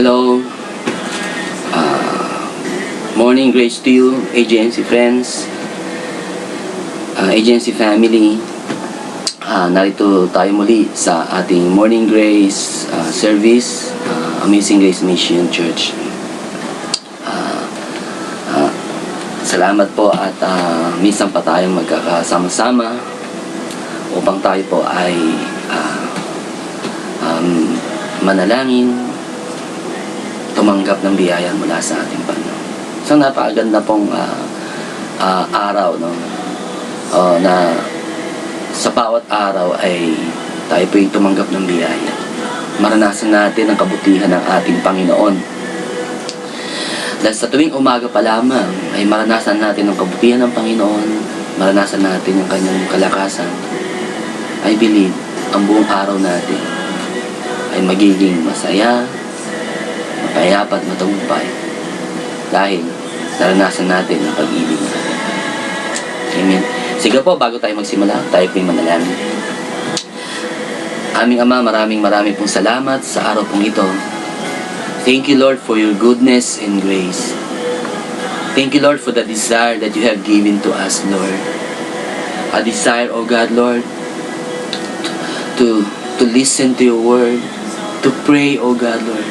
Hello, morning grace to you, agency friends, agency family. Narito tayo muli sa ating morning grace service, Amazing Grace Mission Church. Salamat po at minsan pa tayong magkakasama-sama upang tayo po ay manalangin, tumanggap ng biyaya mula sa ating Panginoon. So napakaganda pong araw, no? Na sa bawat araw ay tayo po'y tumanggap ng biyaya. Maranasan natin ang kabutihan ng ating Panginoon. Dahil sa tuwing umaga pa lamang ay maranasan natin ang kabutihan ng Panginoon, maranasan natin ang kanyang kalakasan. I believe ang buong araw natin ay magiging masaya, mapayapa at matagumpay dahil naranasan natin ang pag-ibig natin. Amen. Sige po, bago tayo magsimula, tayo po'y manalangin. Aming Ama, maraming pong salamat sa araw pong ito. Thank you, Lord, for your goodness and grace. Thank you, Lord, for the desire that you have given to us, Lord. A desire, O God, Lord, to listen to your word, to pray, O God, Lord.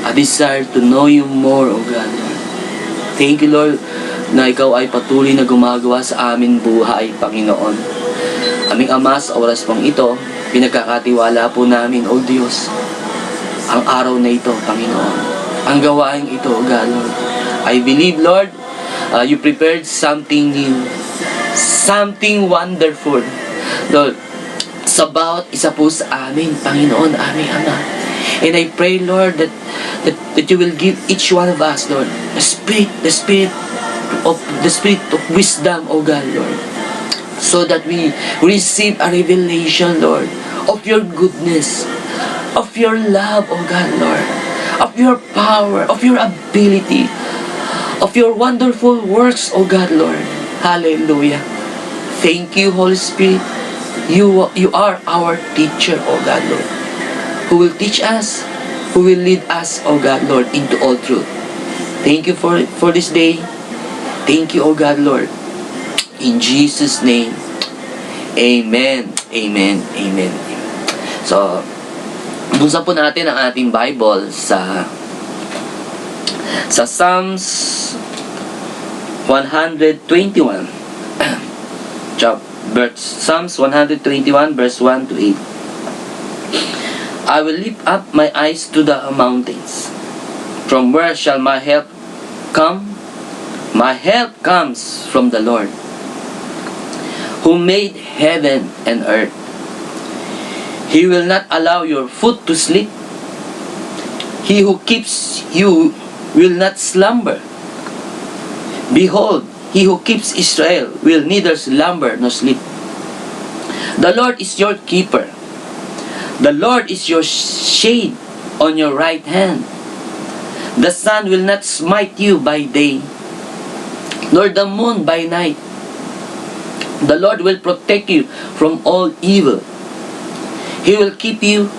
A desire to know you more, O God, Lord. Thank you, Lord, na ikaw ay patuloy na gumagawa sa amin buhay, Panginoon. Aming Ama, sa oras pong ito, pinagkakatiwala po namin, O Diyos, ang araw na ito, Panginoon. Ang gawain ito, O God, Lord. I believe, Lord, you prepared something new, something wonderful, Lord, sa bawat isa po sa amin, Panginoon, aming Ama. And I pray, Lord, that you will give each one of us, Lord, the spirit of wisdom, O God, Lord, so that we receive a revelation, Lord, of your goodness, of your love, O God, Lord, of your power, of your ability, of your wonderful works, O God, Lord. Hallelujah. Thank you, Holy Spirit. You are our teacher, O God, Lord, who will teach us, who will lead us, O God, Lord, into all truth. Thank you for this day. Thank you, O God, Lord. In Jesus' name, amen, amen, amen. So, buksan po natin ang ating Bible sa Psalms 121. Psalms 121 verse 1 to 8. I will lift up my eyes to the mountains. From where shall my help come? My help comes from the Lord, who made heaven and earth. He will not allow your foot to slip. He who keeps you will not slumber. Behold, he who keeps Israel will neither slumber nor sleep. The Lord is your keeper. The Lord is your shade on your right hand. The sun will not smite you by day, nor the moon by night. The Lord will protect you from all evil. He will keep you.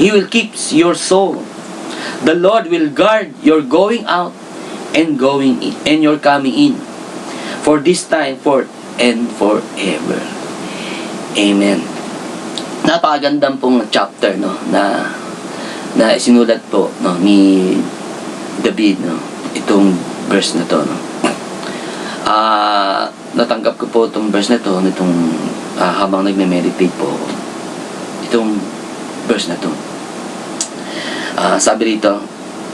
He will keep your soul. The Lord will guard your going out and going in, and your coming in, for this time forth and forever. Amen. Napakagandang pong chapter, no, na sinulat po, no, ni David, no, itong verse na to, no. Natanggap ko po itong verse na to nitong habang nagme-meditate po ako. Itong verse na to. Sabi rito,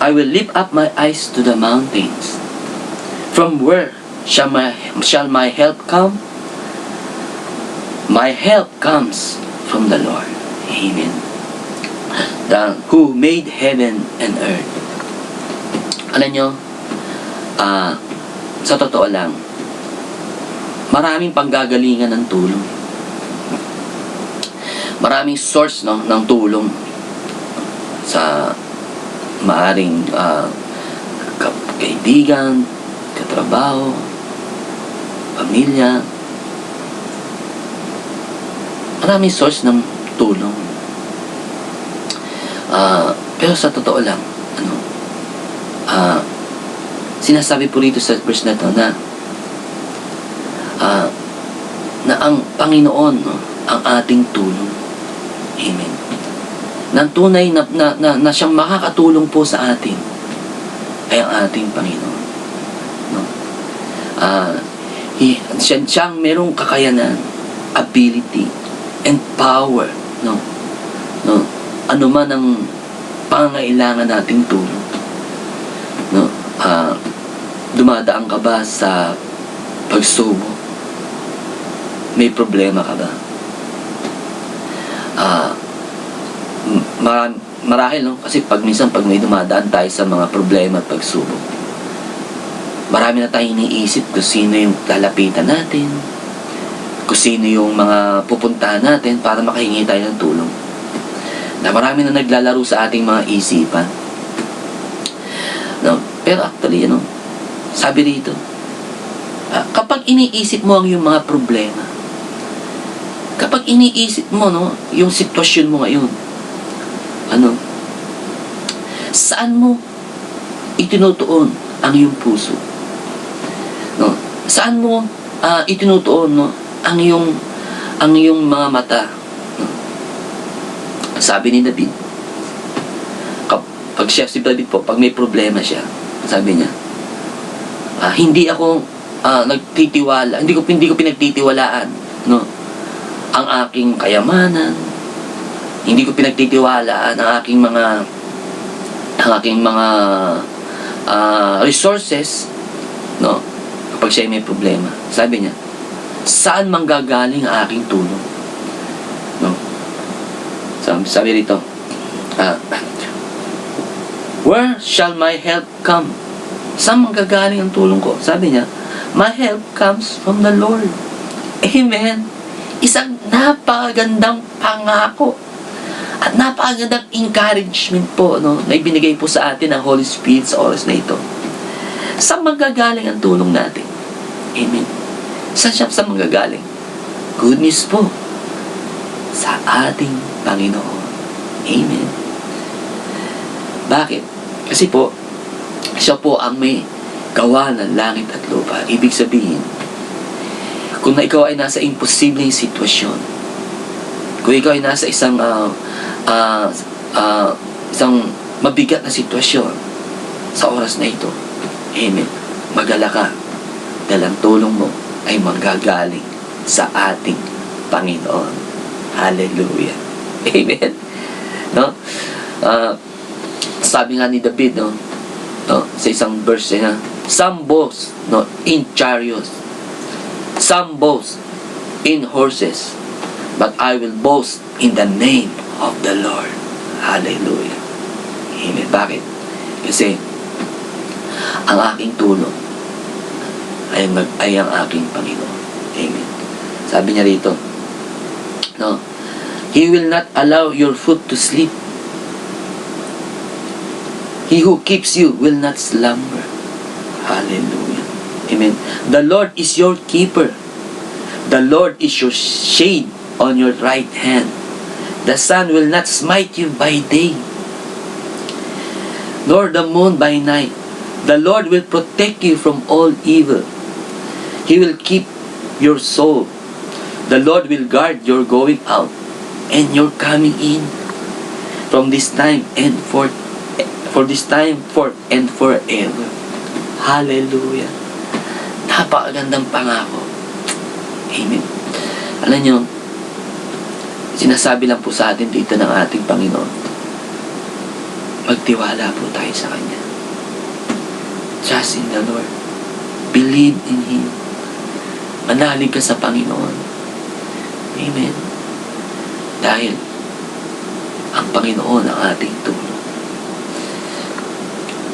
I will lift up my eyes to the mountains. From where shall my help come? My help comes from the Lord. Amen. Who made heaven and earth. Alam nyo, sa totoo lang, maraming panggagalingan ng tulong. Maraming source, no, ng tulong sa maaring kaibigan, katrabaho, pamilya. Maraming source ng tulong. Pero sa totoo lang, sinasabi po rito sa verse na to na na ang Panginoon, no, ang ating tulong. Amen. Nang tunay na siyang makakatulong po sa atin ay ang ating Panginoon. No? Siyang merong kakayanan, ability, and power. No? No? Ano man ang pangangailangan nating tulong. No? Dumadaan ka ba sa pagsubok? May problema ka ba? Marahil, no? Kasi pag may dumadaan tayo sa mga problema at pagsubok, marami na tayong iniisip kung sino yung lalapitan natin, kung sino yung mga pupuntahan natin para makahingi tayo ng tulong. Na marami na naglalaro sa ating mga isipan. No? Pero actually, sabi rito, kapag iniisip mo ang yung mga problema, kapag iniisip mo, no, yung sitwasyon mo ngayon, saan mo itinutuon ang iyong puso? No? Saan mo itinutuon, no, ang iyong mga mata? No? Sabi ni David, si David po, pag may problema siya, sabi niya, hindi ako nagtitiwala, hindi ko pinagtitiwalaan, no, ang aking kayamanan, hindi ko pinagtitiwalaan ang aking mga resources, no, kapag siya may problema. Sabi niya, saan manggagaling ang aking tulong? No? Sabi rito, where shall my help come? Saan manggagaling ang tulong ko? Sabi niya, my help comes from the Lord. Amen. Isang napakagandang pangako at napakagandang encouragement po, no, na ibinigay po sa atin ng Holy Spirit sa oras na ito. Saan manggagaling ang tulong natin? Amen. Saan manggagaling? Good news po, sa ating Panginoon. Amen. Bakit? Kasi po, siya po ang may gawa ng langit at lupa. Ibig sabihin, kung ikaw ay nasa imposibleng sitwasyon, kung ikaw ay nasa isang mabigat na sitwasyon sa oras na ito, amen, magala ka, dahil ang tulong mo ay manggagaling sa ating Panginoon. Hallelujah. Amen. No? Sabi nga ni David, no, sa isang verse niya, some boast, no, in chariots, some boast in horses, but I will boast in the name of the Lord. Hallelujah. Amen. Bakit? Kasi ang aking tulong ay ang aking Panginoon. Amen. Sabi niya rito, no, He will not allow your foot to sleep. He who keeps you will not slumber. Hallelujah. Amen. The Lord is your keeper. The Lord is your shade on your right hand. The sun will not smite you by day, nor the moon by night. The Lord will protect you from all evil. He will keep your soul. The Lord will guard your going out and your coming in from this time and forth and forever. Hallelujah. Napakagandang pangako. Amen. Alam nyo, sinasabi lang po sa atin dito ng ating Panginoon, magtiwala po tayo sa Kanya. Trust in the Lord. Believe in Him. Manalig ka sa Panginoon. Amen. Dahil ang Panginoon ang ating tulong.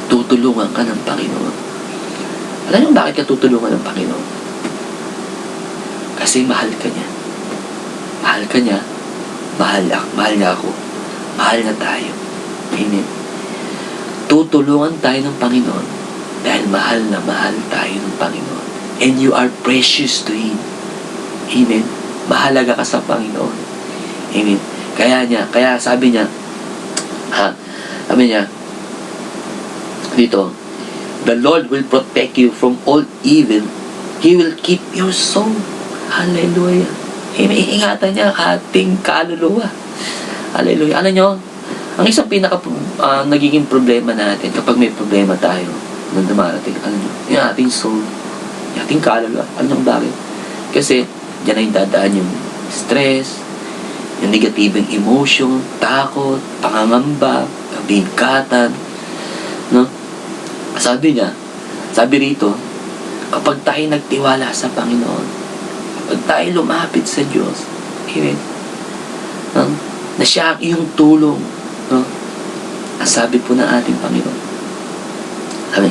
Tutulungan ka ng Panginoon. Alam niyo bakit ka tutulungan ng Panginoon? Kasi mahal ka niya. Mahal ka niya. Mahal niya ako. Mahal na tayo. Amen. Tutulungan tayo ng Panginoon dahil mahal na mahal tayo ng Panginoon. And you are precious to Him. Amen. Mahalaga ka sa Panginoon. Amen. Kaya sabi niya, dito, The Lord will protect you from all evil. He will keep your soul. Hallelujah. Iingatan niya ang ating kaluluwa. Hallelujah. Alam nyo, ang isang nagiging problema natin kapag may problema tayo nung dumarating, alam nyo, yung ating soul, yung ating kaluluwa. Alam nyo bakit? Kasi, dyan ay dadaan yung stress, yung negatibong emotion, takot, pangangamba, bigkatan, no? Sabi rito, kapag tayo nagtiwala sa Panginoon, kapag tayo lumapit sa Diyos, amen, no? Na siya ang iyong tulong, no? Ang sabi po ng ating Panginoon,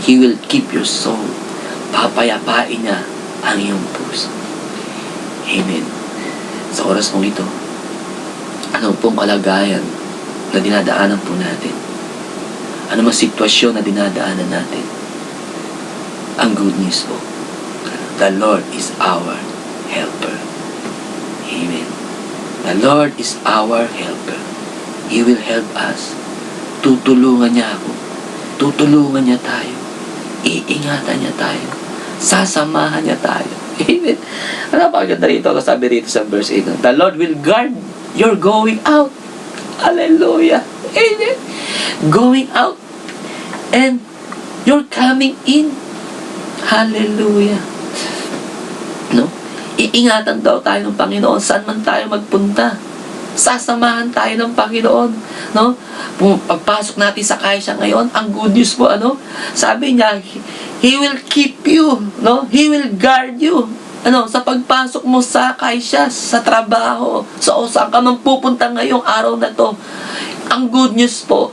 He will keep your soul. Papayapain niya ang iyong puso. Amen. Sa oras mong ito, ano pong kalagayan na dinadaanan po natin? Ano mang sitwasyon na dinadaanan natin? Ang good news po, the Lord is our helper. Amen. The Lord is our helper. He will help us. Tutulungan niya ako. Tutulungan niya tayo. Iingatan niya tayo. Sasamahan niya tayo. Amen. Ano pa ganda rito? Sabi rito sa verse 8. The Lord will guard your going out. Hallelujah. Amen. Going out and you're coming in. Hallelujah. No? Iingatan daw tayo ng Panginoon saan man tayo magpunta. Sasamahan tayo ng Panginoon, no? Pagpasok natin sa kaisa ngayon, ang good news po, ano? Sabi niya, He will keep you, no? He will guard you. Ano, sa pagpasok mo sa kaisa, sa trabaho, saan ka man pupunta ngayong araw na to. Ang good news po,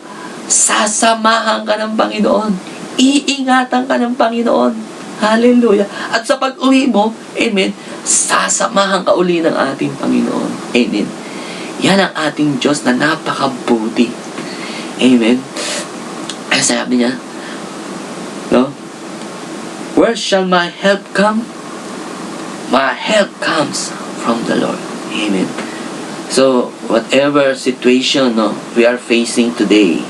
sasamahan ka ng Panginoon. Iingatan ka ng Panginoon. Hallelujah. At sa pag-uwi mo, amen, sasamahan ka uli ng ating Panginoon. Amen. Yan ang ating Diyos na napakabuti. Amen. Ay sabi niya, no? Where shall my help come? My help comes from the Lord. Amen. So, whatever situation, no, we are facing today,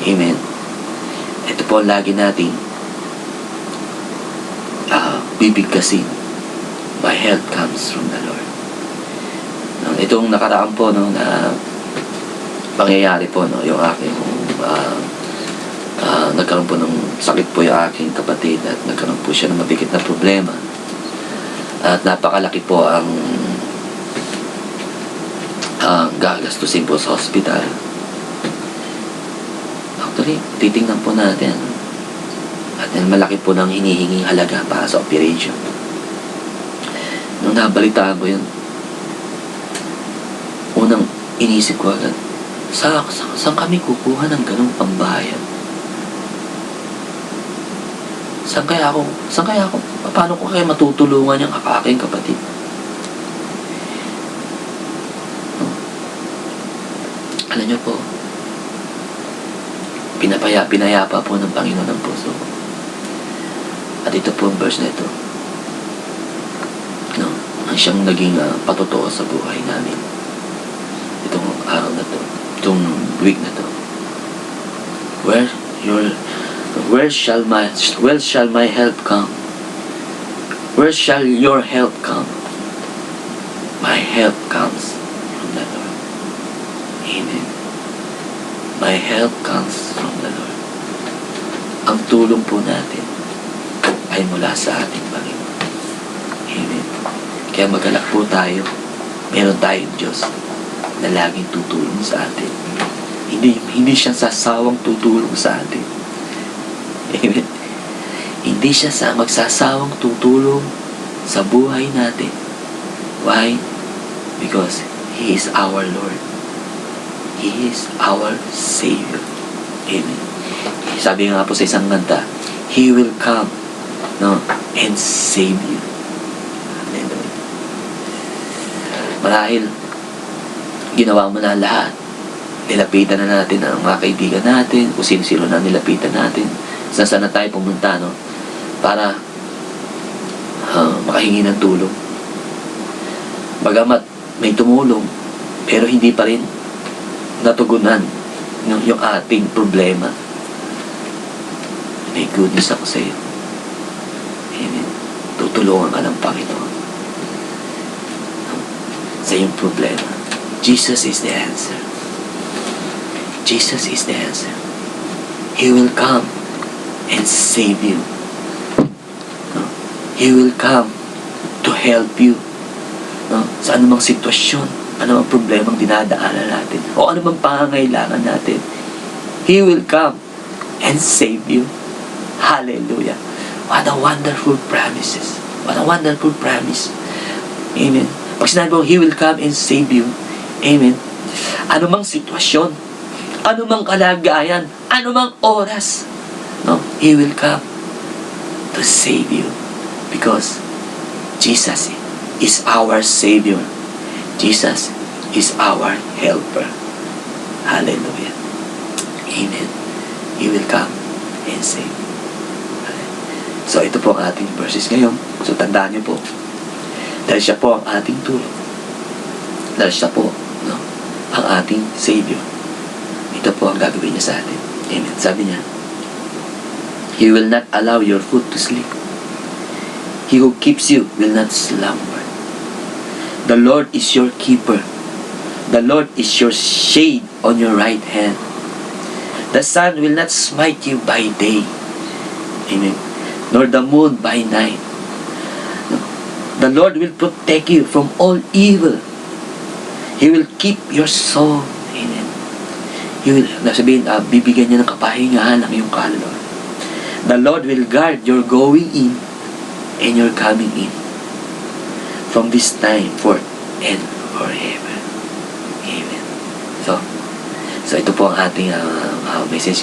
amen, ito po lagi nating bibigkasin. My help comes from the Lord. Itong nakaraan po, no, na pangyayari po, no, yung aking nagkaroon po ng sakit po yung aking kapatid at nagkaroon po siya ng mabigat na problema at napakalaki po ang gagastusin po sa hospital. Actually, titingnan po natin at malaki po ng hinihinging halaga para sa operation. Nung nabalitaan ko yun, unang inisip ko agad, saan kami kukuha ng ganong pambayad? Saan kaya ako? Paano ko kaya matutulungan yung aking kapatid? Alam niyo po, pinayapa po ng Panginoon ang puso ko. At ito po ang verse na ito. No, ang siyang naging patotoo sa buhay namin. Itong araw na to, itong week na to. Where shall my help come? Where shall your help come? My help comes from the Lord. Amen. My help comes from the Lord. Ang tulong po natin ay mula sa ating Panginoon. Amen. Kaya magalak po tayo. Meron tayong Diyos na laging tutulong sa atin. Hindi siya sasawang tutulong sa atin. Amen. Hindi siya magsasawang tutulong sa buhay natin. Why? Because He is our Lord. He is our Savior. Amen. Sabi nga po sa isang kanta, He will come, no, and save you. Amen. Marahil, ginawa mo na lahat. Nilapitan na natin ang mga kaibigan natin, kung sino-sino na nilapitan natin. Saan na tayo pumunta, no? Para makahingi ng tulong. Bagamat may tumulong, pero hindi pa rin natugunan yung ating problema. may good news ako sa iyo. Amen. Tutulungan ka ng Panginoon sa iyong problema. Jesus is the answer. Jesus is the answer. He will come and save you. No? He will come to help you. No? Sa anumang sitwasyon, anumang problemang dinadaanan natin, o anumang pangangailangan natin, He will come and save you. Hallelujah. What a wonderful promises. What a wonderful promise. Amen. Pag sinabi mo, He will come and save you. Amen. Anumang sitwasyon, anumang kalagayan, anumang oras, no, He will come to save you. Because Jesus is our Savior. Jesus is our helper. Hallelujah. Amen. He will come and save. So, ito po ang ating verses ngayon. So, tandaan niyo po. Dahil siya po ang ating tulong. Dahil siya po, no, ang ating Savior. Ito po ang gagawin niya sa atin. Amen. Sabi niya, He will not allow your foot to sleep. He who keeps you will not slumber. The Lord is your keeper. The Lord is your shade on your right hand. The sun will not smite you by day. Amen. Nor the moon by night. The Lord will protect you from all evil. He will keep your soul. Amen. He will, nasabihin, bibigyan niya ng kapahingahan ang iyong kaluluwa. The Lord will guard your going in and your coming in from this time forth and forever. Amen. So ito po ang ating message